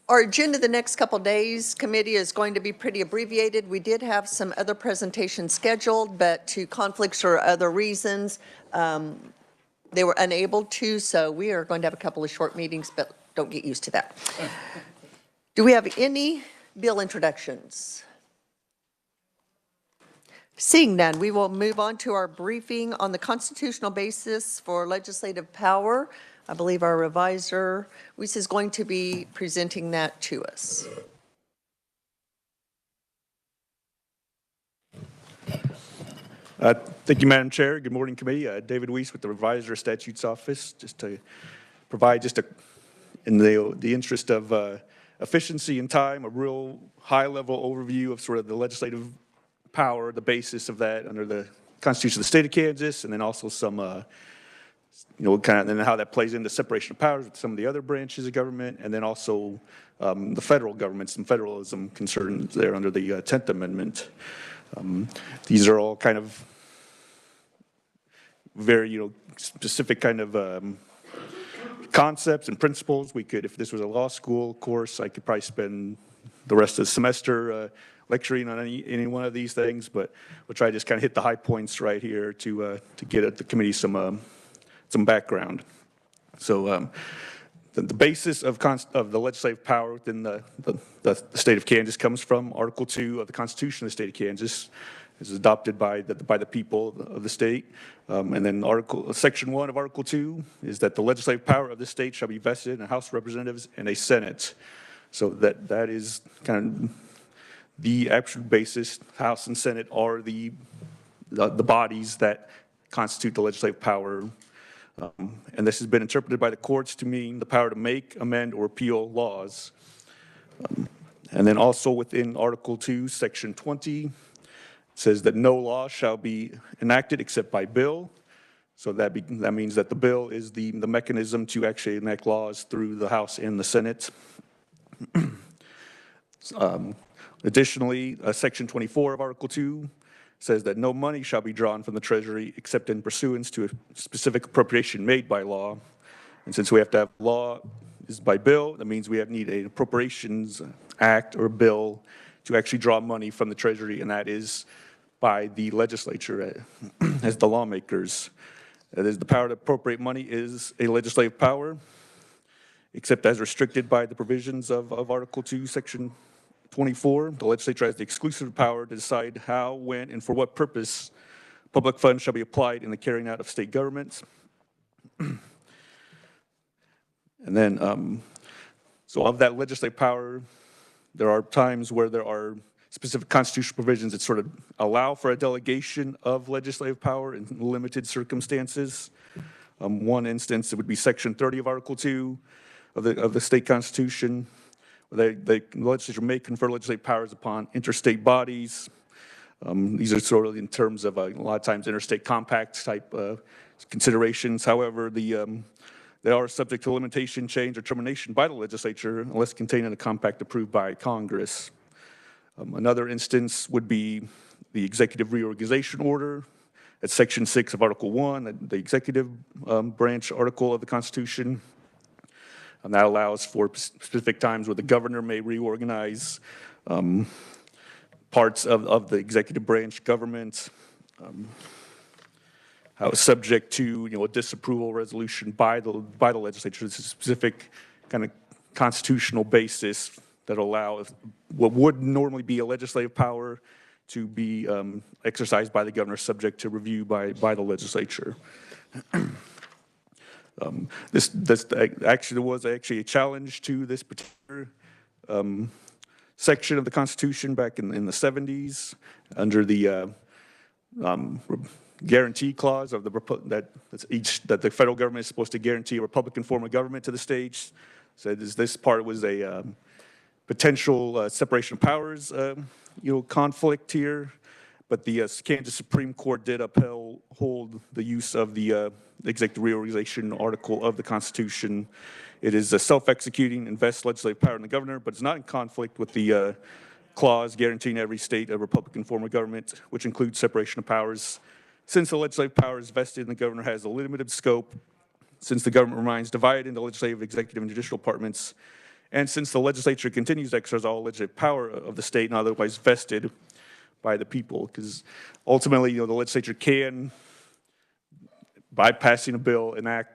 Our agenda the next couple days, committee, is going to be pretty abbreviated. We did have some other presentations scheduled, but to conflicts or other reasons, they were unable to, so we are going to have a couple of short meetings, but don't get used to that. Do we have any bill introductions? Seeing none, we will move on to our briefing on the constitutional basis for legislative power. I believe our reviser, Weiss, is going to be presenting that to us. Thank you, Madam Chair. Good morning, committee. David Weiss with the Reviser Statutes Office, just to provide in the interest of efficiency and time, a real high-level overview of sort of the legislative power, the basis of that under the Constitution of the state of Kansas, and then also some, kind of, and how that plays into separation of powers with some of the other branches of government, and then also the federal government, some federalism concerns there under the 10th Amendment. These are all kind of very, specific kind of concepts and principles. We could, if this was a law school course, I could probably spend the rest of the semester lecturing on any one of these things, but we'll try to just kind of hit the high points right here to get at the committee some background. So the basis of the legislative power within the state of Kansas comes from Article 2 of the Constitution of the state of Kansas. Is adopted by the people of the state. And then Section 1 of Article 2 is that the legislative power of the state shall be vested in a House of Representatives and a Senate. So that is kind of the absolute basis. House and Senate are the bodies that constitute the legislative power. And this has been interpreted by the courts to mean the power to make, amend, or repeal laws. And then also within Article 2, Section 20, says that no law shall be enacted except by bill. So that means that the bill is the mechanism to actually enact laws through the House and the Senate. Additionally, Section 24 of Article 2 says that no money shall be drawn from the Treasury except in pursuance to a specific appropriation made by law. And since we have to have law is by bill, that means we need an appropriations act or bill to actually draw money from the Treasury, and that is by the legislature as the lawmakers. That is, the power to appropriate money is a legislative power, except as restricted by the provisions of Article 2, Section 24. The legislature has the exclusive power to decide how, when, and for what purpose public funds shall be applied in the carrying out of state governments. And then, so of that legislative power, there are times where there are specific constitutional provisions that sort of allow for a delegation of legislative power in limited circumstances. One instance, it would be Section 30 of Article 2 of the state constitution. The legislature may confer legislative powers upon interstate bodies. These are sort of in terms of a lot of times interstate compact type considerations. However, they are subject to limitation, change, or termination by the legislature unless contained in a compact approved by Congress. Another instance would be the executive reorganization order at Section 6 of Article 1, the executive branch article of the Constitution. And that allows for specific times where the governor may reorganize parts of the executive branch government. Subject to a disapproval resolution by the legislature. It's a specific kind of constitutional basis that allow what would normally be a legislative power to be exercised by the governor, subject to review by the legislature. This actually was a challenge to this particular section of the Constitution back in the 70s under the guarantee clause of that the federal government is supposed to guarantee a Republican form of government to the states. So this part was a potential separation of powers, conflict here, but the Kansas Supreme Court did uphold the use of the executive reorganization article of the Constitution. It is a self-executing, invests legislative power in the governor, but it's not in conflict with the clause guaranteeing every state a Republican form of government, which includes separation of powers. Since the legislative power is vested in the governor has a limited scope, since the government remains divided into legislative, executive, and judicial departments, And since the legislature continues to exercise all legislative power of the state and otherwise vested by the people, because ultimately, the legislature can, by passing a bill, enact,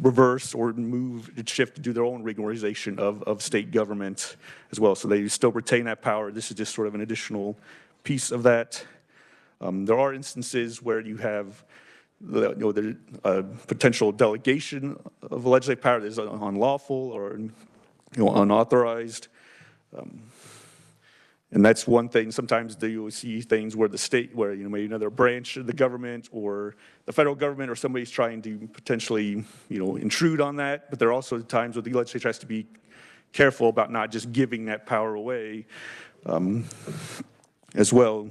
reverse or move and shift to do their own regularization of state government as well. So they still retain that power. This is just sort of an additional piece of that. There are instances where you have the potential delegation of legislative power that is unlawful or unauthorized. And that's one thing. Sometimes you see things where the state, where maybe another branch of the government or the federal government or somebody's trying to potentially intrude on that. But there are also times where the legislature has to be careful about not just giving that power away as well.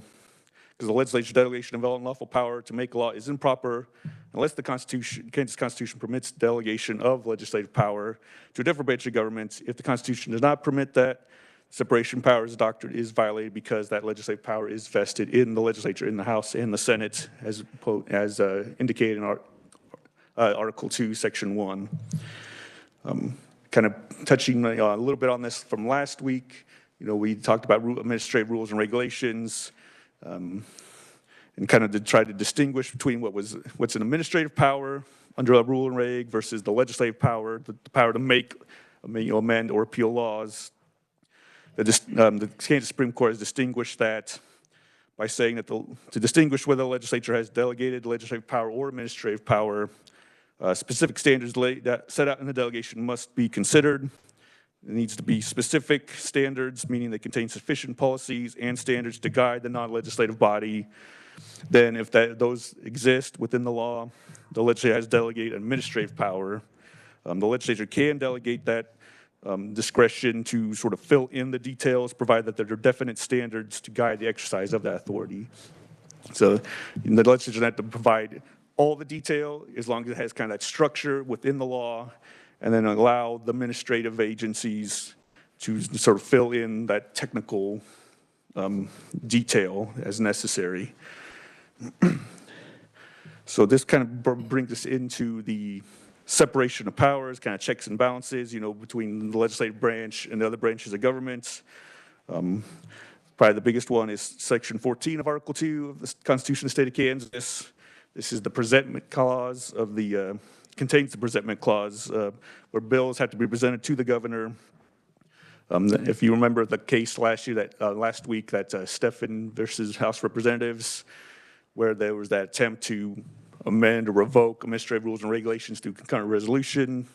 Because the legislature's delegation of unlawful power to make law is improper unless the Kansas Constitution permits delegation of legislative power to a different branch of government. If the Constitution does not permit that, separation of powers doctrine is violated because that legislative power is vested in the legislature, in the House and the Senate, as indicated in Article 2, Section 1. Kind of touching a little bit on this from last week, we talked about administrative rules and regulations, and kind of to try to distinguish between what's an administrative power under a rule and reg versus the legislative power, the power to make, amend or repeal laws. The Kansas Supreme Court has distinguished that by saying that to distinguish whether the legislature has delegated legislative power or administrative power, specific standards set out in the delegation must be considered. It needs to be specific standards, meaning they contain sufficient policies and standards to guide the non-legislative body. Then if those exist within the law, the legislature has delegated administrative power. The legislature can delegate that discretion to sort of fill in the details, provided that there are definite standards to guide the exercise of that authority. So the legislature doesn't have to provide all the detail as long as it has kind of that structure within the law, and then allow the administrative agencies to sort of fill in that technical detail as necessary. So this kind of brings us into the separation of powers, kind of checks and balances, between the legislative branch and the other branches of government. Probably the biggest one is Section 14 of Article 2 of the Constitution of the State of Kansas. This is the presentment clause of contains the presentment clause where bills have to be presented to the governor. If you remember the case last week, that Stephan versus House Representatives, where there was that attempt to amend or revoke administrative rules and regulations through concurrent resolution.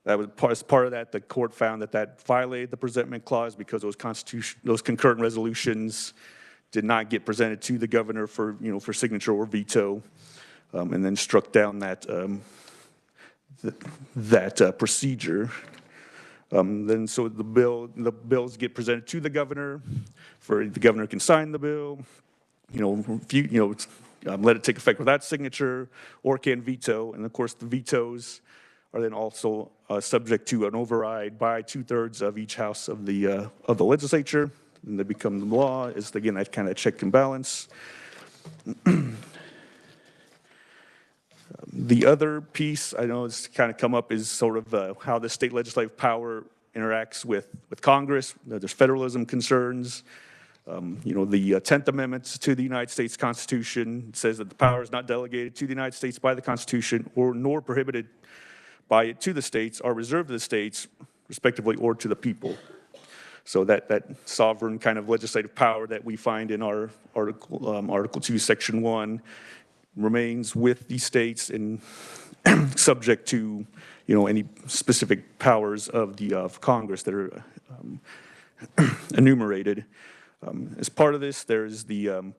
That was as part of that, the court found that violated the presentment clause because those concurrent resolutions did not get presented to the governor for signature or veto, and then struck down that procedure. Then so the bills get presented to the governor, the governor can sign the bill, let it take effect without signature, or can veto. And of course, the vetoes are then also subject to an override by 2/3 of each house of the legislature, and they become the law. Is again that kind of check and balance. The other piece I know has kind of come up is sort of how the state legislative power interacts with Congress. There's federalism concerns. The 10th Amendment to the United States Constitution says that the power is not delegated to the United States by the Constitution nor prohibited by it to the states, are reserved to the states, respectively, or to the people. So that sovereign kind of legislative power that we find in our Article 2, Section 1 remains with the states and subject to any specific powers of Congress that are enumerated. As part of this, there's the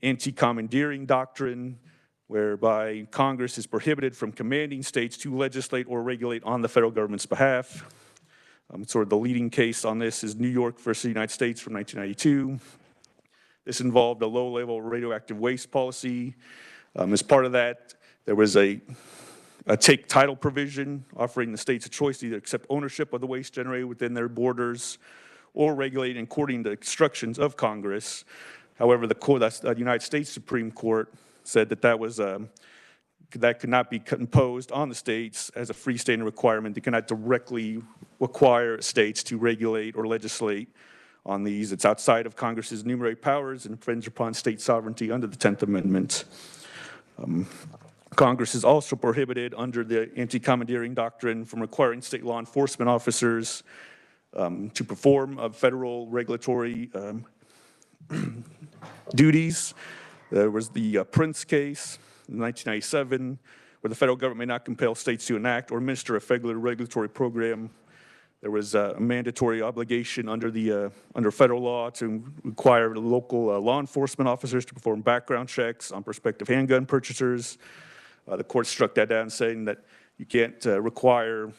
anti-commandeering doctrine, whereby Congress is prohibited from commanding states to legislate or regulate on the federal government's behalf. Sort of the leading case on this is New York versus the United States from 1992. This involved a low-level radioactive waste policy. As part of that, there was a take title provision offering the states a choice to either accept ownership of the waste generated within their borders or regulate according to instructions of Congress. However, the United States Supreme Court said that was that could not be imposed on the states as a freestanding requirement. They cannot directly require states to regulate or legislate on these. It's outside of Congress's enumerated powers and infringes upon state sovereignty under the 10th Amendment. Congress is also prohibited under the anti-commandeering doctrine from requiring state law enforcement officers to perform federal regulatory duties. There was the Prince case in 1997, where the federal government may not compel states to enact or administer a federal regulatory program. There was a mandatory obligation under federal law to require local law enforcement officers to perform background checks on prospective handgun purchasers. The court struck that down, saying that you can't require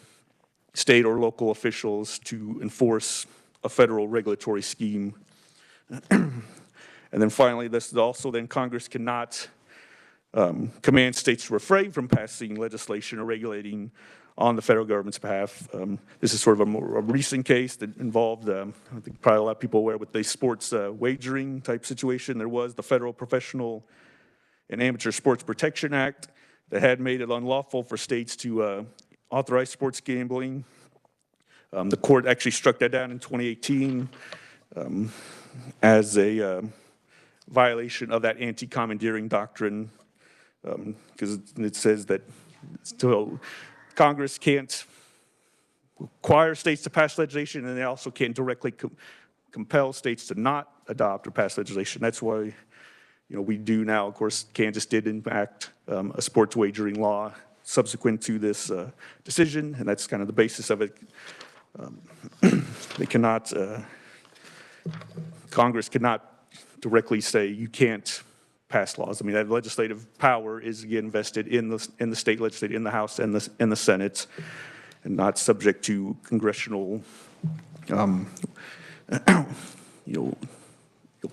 state or local officials to enforce a federal regulatory scheme. And then finally, this is also then Congress cannot command states to refrain from passing legislation or regulating on the federal government's behalf. This is sort of a recent case that involved, I think probably a lot of people are aware, with the sports wagering type situation. There was the Federal Professional and Amateur Sports Protection Act that had made it unlawful for states to authorize sports gambling. The court actually struck that down in 2018 as a violation of that anti-commandeering doctrine, because it says that still Congress can't require states to pass legislation, and they also can't directly compel states to not adopt or pass legislation. That's why, we do now, of course, Kansas did enact a sports wagering law subsequent to this decision, and that's kind of the basis of it. They cannot, Congress cannot directly say you can't pass laws. I mean, that legislative power is again vested in the state legislature, in the House and the Senate, and not subject to congressional,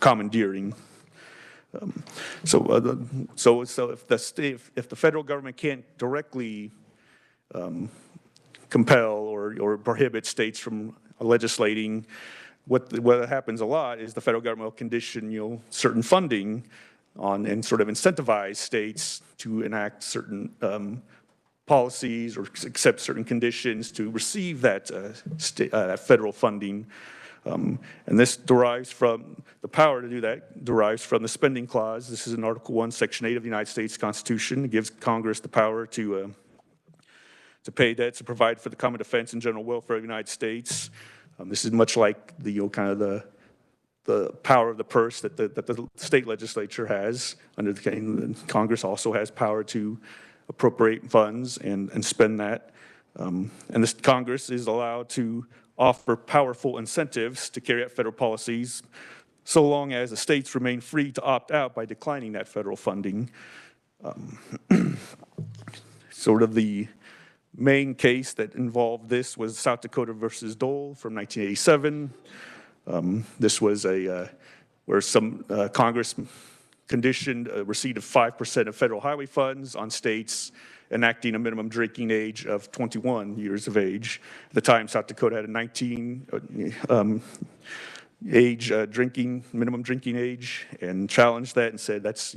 commandeering. So if the federal government can't directly compel or prohibit states from legislating, what happens a lot is the federal government will condition certain funding on and sort of incentivize states to enact certain policies or accept certain conditions to receive that federal funding. And this derives from, the power to do that derives from the spending clause. This is in Article 1, Section 8 of the United States Constitution. It gives Congress the power to pay debts and provide for the common defense and general welfare of the United States. This is much like the the power of the purse that the state legislature has. Under the Congress also has power to appropriate funds and spend that. And this Congress is allowed to offer powerful incentives to carry out federal policies, so long as the states remain free to opt out by declining that federal funding. Sort of the main case that involved this was South Dakota versus Dole from 1987. This was where some Congress conditioned a receipt of 5% of federal highway funds on states enacting a minimum drinking age of 21 years of age. At the time, South Dakota had a 19 minimum drinking age, and challenged that and said that's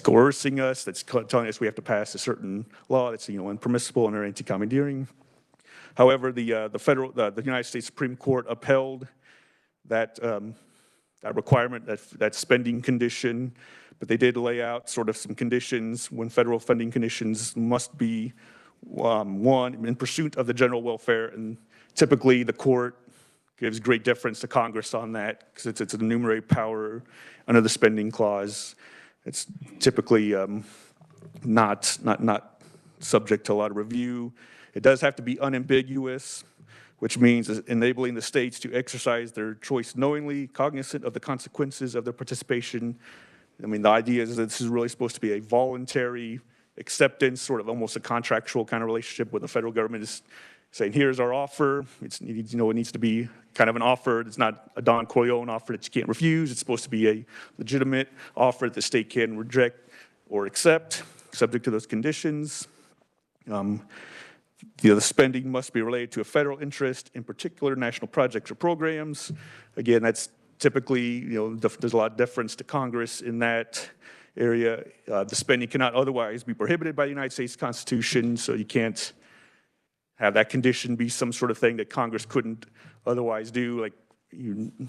coercing us, that's telling us we have to pass a certain law that's impermissible under anti-commandeering. However, the United States Supreme Court upheld that requirement, that spending condition, but they did lay out sort of some conditions when federal funding conditions must be one, in pursuit of the general welfare, and typically the court gives great deference to Congress on that because it's an enumerated power under the spending clause. It's typically not subject to a lot of review. It does have to be unambiguous, which means enabling the states to exercise their choice knowingly, cognizant of the consequences of their participation. I mean, the idea is that this is really supposed to be a voluntary acceptance, sort of almost a contractual kind of relationship where the federal government is saying, here's our offer. It needs to be kind of an offer. It's not a Don Corleone offer that you can't refuse. It's supposed to be a legitimate offer that the state can reject or accept, subject to those conditions. The spending must be related to a federal interest, in particular national projects or programs. Again, that's typically, there's a lot of deference to Congress in that. area. The spending cannot otherwise be prohibited by the United States Constitution, so you can't have that condition be some sort of thing that Congress couldn't otherwise do, like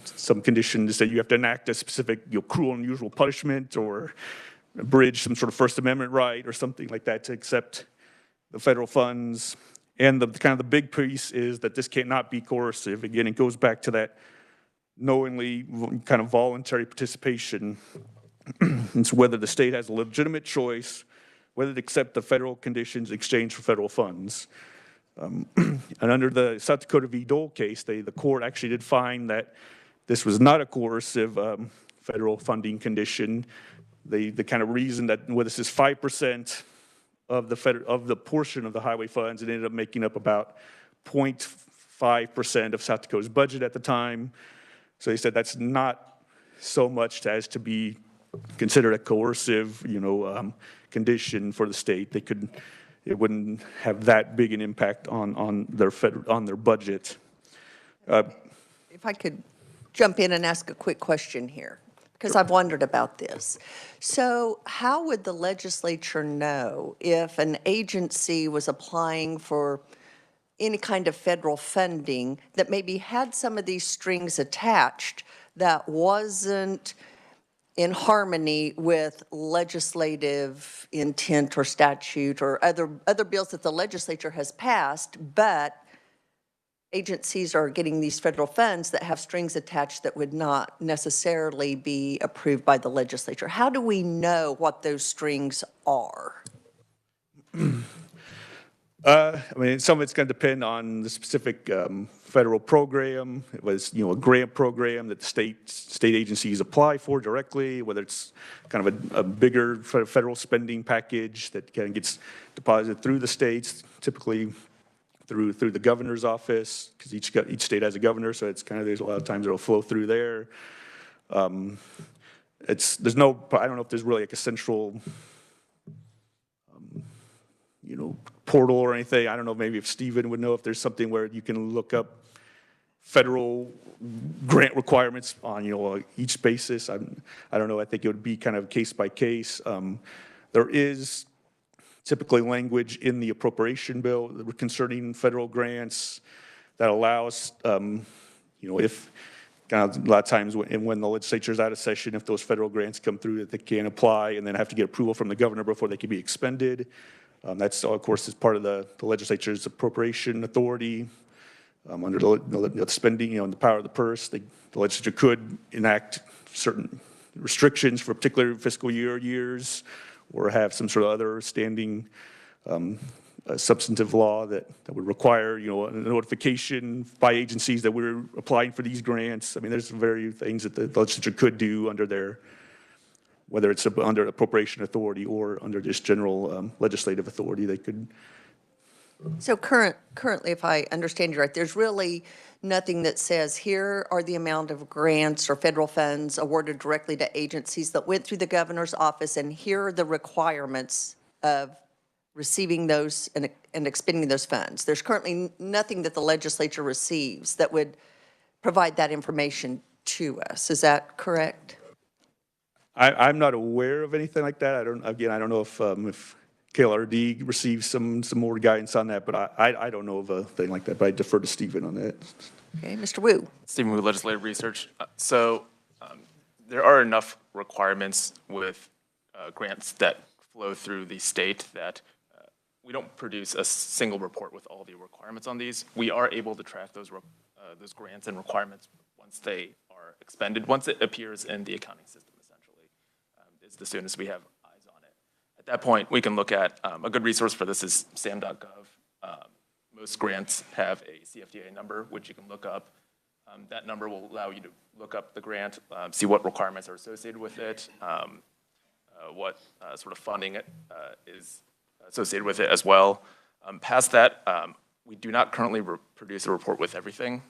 some conditions that you have to enact a specific cruel and unusual punishment or abridge some sort of First Amendment right or something like that to accept the federal funds. And the kind of the big piece is that this cannot be coercive. Again, it goes back to that knowingly kind of voluntary participation. It's whether the state has a legitimate choice whether to accept the federal conditions in exchange for federal funds. And under the South Dakota v. Dole case, the court actually did find that this was not a coercive federal funding condition. The kind of reason that this is 5% of the portion of the highway funds, it ended up making up about 0.5% of South Dakota's budget at the time. So they said that's not so much as to be considered a coercive, condition for the state. It wouldn't have that big an impact on their budget. If I could jump in and ask a quick question here, because I've wondered about this. So how would the legislature know if an agency was applying for any kind of federal funding that maybe had some of these strings attached that wasn't in harmony with legislative intent or statute or other bills that the legislature has passed, but agencies are getting these federal funds that have strings attached that would not necessarily be approved by the legislature? How do we know what those strings are? Some of it's going to depend on the specific federal program. It was, a grant program that the state agencies apply for directly, whether it's kind of a bigger federal spending package that kind of gets deposited through the states, typically through the governor's office, because each state has a governor, so it's there's a lot of times it'll flow through there. I don't know if there's really like a central portal or anything. I don't know, maybe if Stephen would know if there's something where you can look up federal grant requirements on, each basis. I don't know. I think it would be kind of case by case. There is typically language in the appropriation bill concerning federal grants that allows, if kind of a lot of times when the legislature is out of session, if those federal grants come through, that they can apply and then have to get approval from the governor before they can be expended. That's, of course, is part of the legislature's appropriation authority. Under the spending, and the power of the purse, the legislature could enact certain restrictions for particular fiscal years or have some sort of other standing substantive law that would require, a notification by agencies that we're applying for these grants. There's various things that the legislature could do under whether it's under appropriation authority or under just general legislative authority, they could. So currently, if I understand you right, there's really nothing that says here are the amount of grants or federal funds awarded directly to agencies that went through the governor's office, and here are the requirements of receiving those and expending those funds. There's currently nothing that the legislature receives that would provide that information to us. Is that correct? I'm not aware of anything like that. I don't know if KLRD receives some more guidance on that, but I don't know of a thing like that, but I defer to Stephen on that. Okay, Mr. Wu. Stephen Wu, Legislative Research. There are enough requirements with grants that flow through the state that we don't produce a single report with all the requirements on these. We are able to track those grants and requirements once they are expended, once it appears in the accounting system, essentially, is as soon as we have eyes on it. At that point, we can look at, a good resource for this is ks.gov. Most grants have a CFDA number, which you can look up. That number will allow you to look up the grant, see what requirements are associated with it, what sort of funding is associated with it as well. Past that, we do not currently produce a report with everything,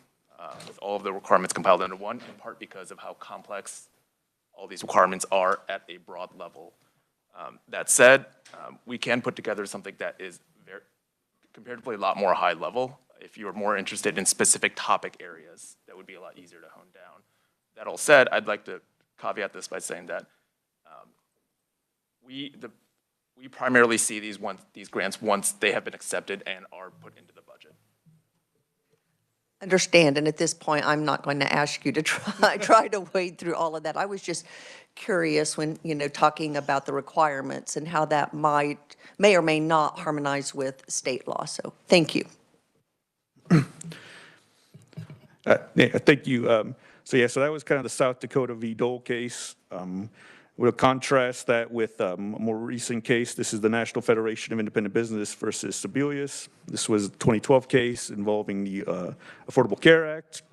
with all of the requirements compiled into one, in part because of how complex all these requirements are at a broad level. That said, we can put together something that is comparatively a lot more high level. If you are more interested in specific topic areas, that would be a lot easier to hone down. That all said, I'd like to caveat this by saying that we primarily see these grants once they have been accepted and are put into the budget. Understand, and at this point, I'm not going to ask you to try to wade through all of that. I was just curious when, talking about the requirements and how that may or may not harmonize with state law. So thank you. Yeah, thank you. So that was kind of the South Dakota v. Dole case. We'll contrast that with a more recent case. This is the National Federation of Independent Business versus Sebelius. This was a 2012 case involving the Affordable Care Act.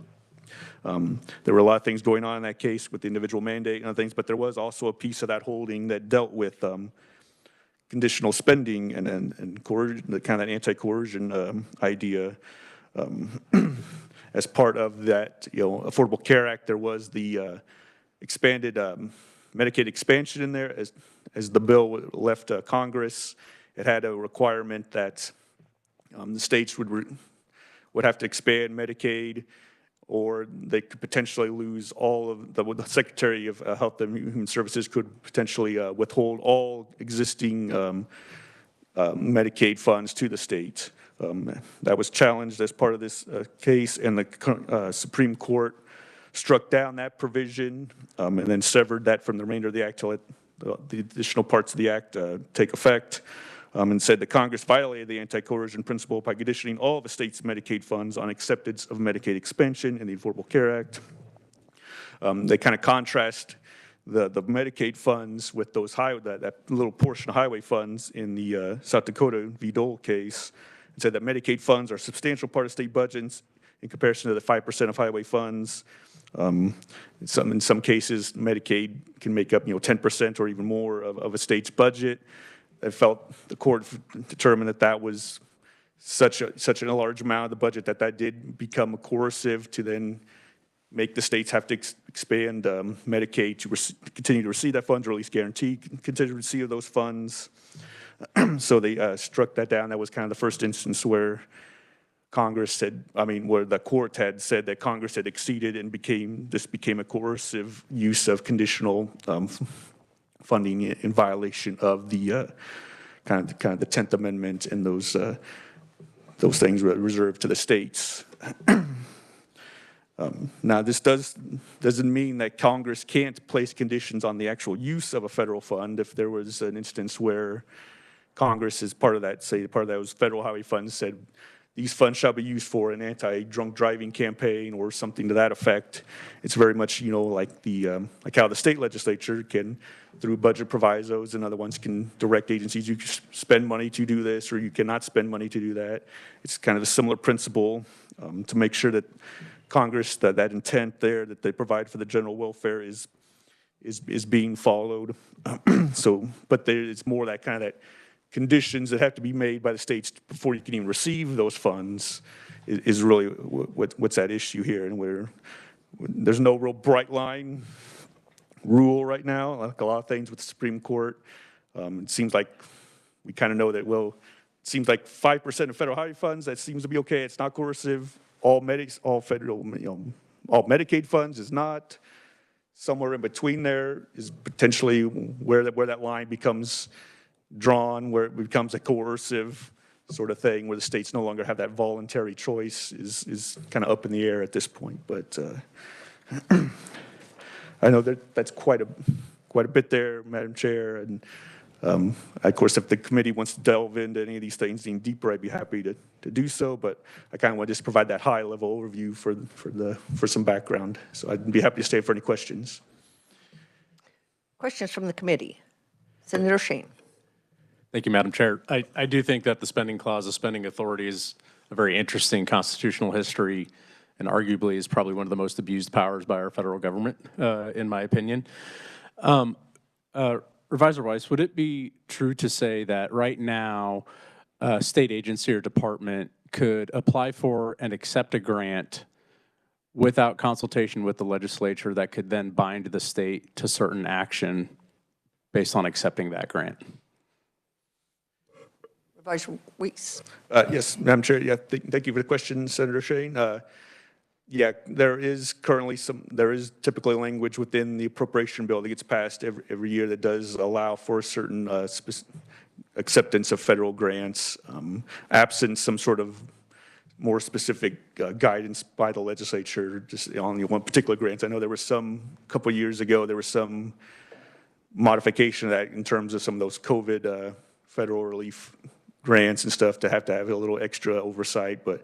There were a lot of things going on in that case with the individual mandate and other things, but there was also a piece of that holding that dealt with conditional spending and coercion, the kind of anti-coercion idea. As part of that, Affordable Care Act, there was the expanded Medicaid expansion in there. As the bill left Congress, it had a requirement that the states would have to expand Medicaid, or they could potentially lose all of the Secretary of Health and Human Services could potentially withhold all existing Medicaid funds to the state. That was challenged as part of this case, and the Supreme Court struck down that provision and then severed that from the remainder of the act to let the additional parts of the act take effect, and said that Congress violated the anti-coercion principle by conditioning all of the state's Medicaid funds on acceptance of Medicaid expansion in the Affordable Care Act. They kind of contrast the Medicaid funds with those that little portion of highway funds in the South Dakota v. Dole case, and said that Medicaid funds are a substantial part of state budgets in comparison to the 5% of highway funds. In some cases, Medicaid can make up 10% or even more of a state's budget. I felt the court determined that was such a large amount of the budget that did become coercive to then make the states have to expand Medicaid to continue to receive that funds, or at least guarantee continue to receive those funds. So they struck that down. That was kind of the first instance where where the court had said that Congress had exceeded and this became a coercive use of conditional funding in violation of the kind of the 10th Amendment and those things were reserved to the states. Now, this doesn't mean that Congress can't place conditions on the actual use of a federal fund. If there was an instance where Congress, as part of that, part of those federal highway funds, said these funds shall be used for an anti-drunk driving campaign or something to that effect, it's very much like how the state legislature can, through budget provisos and other ones, can direct agencies, you can spend money to do this or you cannot spend money to do that. It's kind of a similar principle to make sure that Congress, that intent there that they provide for the general welfare is being followed. But it's more that kind of conditions that have to be made by the states before you can even receive those funds is really what's at issue here, and where there's no real bright line rule right now, like a lot of things with the Supreme Court. It seems like we kind of know that, it seems like 5% of federal highway funds, that seems to be okay. It's not coercive. All federal, all Medicaid funds is not. Somewhere in between there is potentially where that line becomes drawn, where it becomes a coercive sort of thing, where the states no longer have that voluntary choice is kind of up in the air at this point. But I know that's quite a bit there, Madam Chair, and of course, if the committee wants to delve into any of these things any deeper, I'd be happy to do so. But I kind of want to just provide that high-level overview for some background. So I'd be happy to stay for any questions. Questions from the committee. Senator Shane. Thank you, Madam Chair. I do think that the spending clause, the spending authority, is a very interesting constitutional history, and arguably is probably one of the most abused powers by our federal government, in my opinion. Revisor Weiss, would it be true to say that right now a state agency or department could apply for and accept a grant without consultation with the legislature that could then bind the state to certain action based on accepting that grant? Revisor Weiss. Yes, Madam Chair. Yeah, thank you for the question, Senator Shane. Yeah, there is typically language within the appropriation bill that gets passed every year that does allow for certain acceptance of federal grants, absent some sort of more specific guidance by the legislature just on one particular grant. I know there was a couple of years ago, there was some modification of that in terms of some of those COVID federal relief grants and stuff to have a little extra oversight, but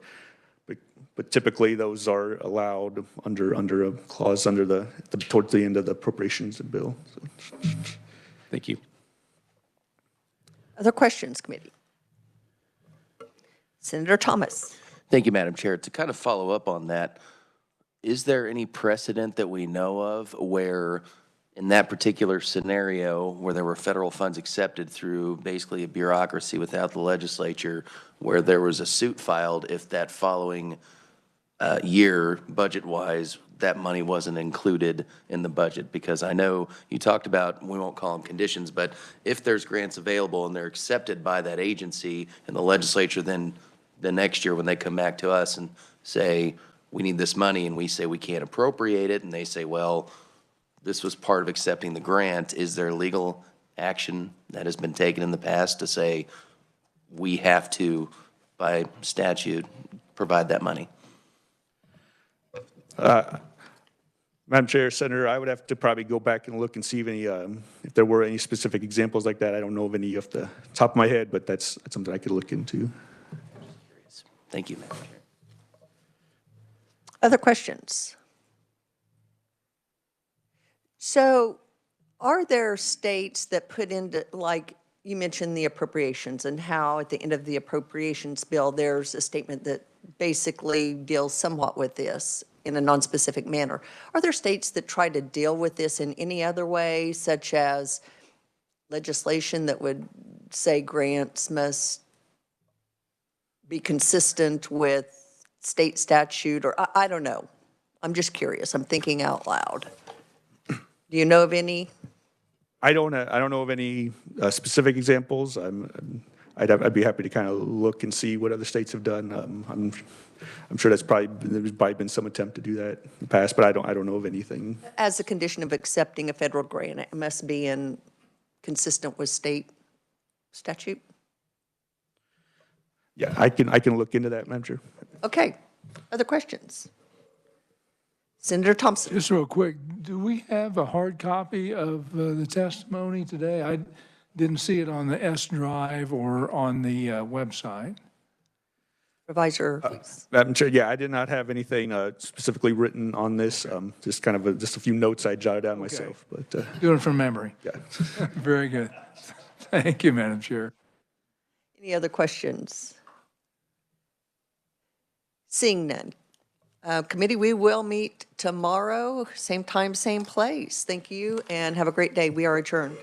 typically those are allowed under a clause towards the end of the appropriations bill. So. Thank you. Other questions, committee? Senator Thomas. Thank you, Madam Chair. To kind of follow up on that, is there any precedent that we know of where in that particular scenario where there were federal funds accepted through basically a bureaucracy without the legislature, where there was a suit filed if that following year, budget-wise, that money wasn't included in the budget? Because I know you talked about, we won't call them conditions, but if there's grants available and they're accepted by that agency and the legislature then the next year when they come back to us and say, we need this money, and we say we can't appropriate it, and they say, well, this was part of accepting the grant, is there legal action that has been taken in the past to say we have to, by statute, provide that money? Madam Chair, Senator, I would have to probably go back and look and see if there were any specific examples like that. I don't know of any off the top of my head, but that's something I could look into. Thank you, Madam Chair. Other questions? So are there states that put into, like you mentioned the appropriations and how at the end of the appropriations bill, there's a statement that basically deals somewhat with this in a non-specific manner. Are there states that try to deal with this in any other way, such as legislation that would say grants must be consistent with state statute, or I don't know. I'm just curious. I'm thinking out loud. Do you know of any? I don't know of any specific examples. I'd be happy to kind of look and see what other states have done. I'm sure there's probably been some attempt to do that in the past, but I don't know of anything. As a condition of accepting a federal grant, it must be consistent with state statute? Yeah, I can look into that, Madam Chair. Okay. Other questions? Senator Thompson. Just real quick, do we have a hard copy of the testimony today? I didn't see it on the S drive or on the website. Supervisor, please. Madam Chair, yeah, I did not have anything specifically written on this. Just kind of just a few notes I jotted down myself. But Doing it from memory. yeah. Very good. Thank you, Madam Chair. Any other questions? Seeing none. Committee, we will meet tomorrow, same time, same place. Thank you, and have a great day. We are adjourned.